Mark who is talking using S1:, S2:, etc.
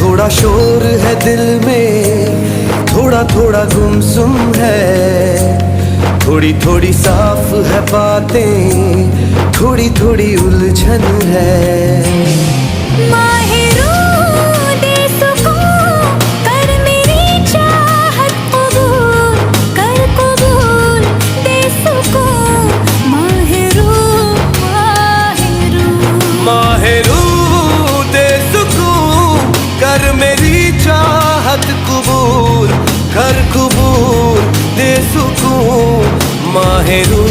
S1: थोड़ा शोर है दिल में, थोड़ा थोड़ा गुमसुम है, थोड़ी थोड़ी साफ है बातें, थोड़ी थोड़ी उलझन है।
S2: माहिरू दे सुकून, कर मेरी चाहत कबूल, कर कबूल दे सुकून। माहिरू माहिरू
S1: माहिरू दे सुकून, कर मेरी चाहत कबूल, कर कबूल दे सुकून। माहिरू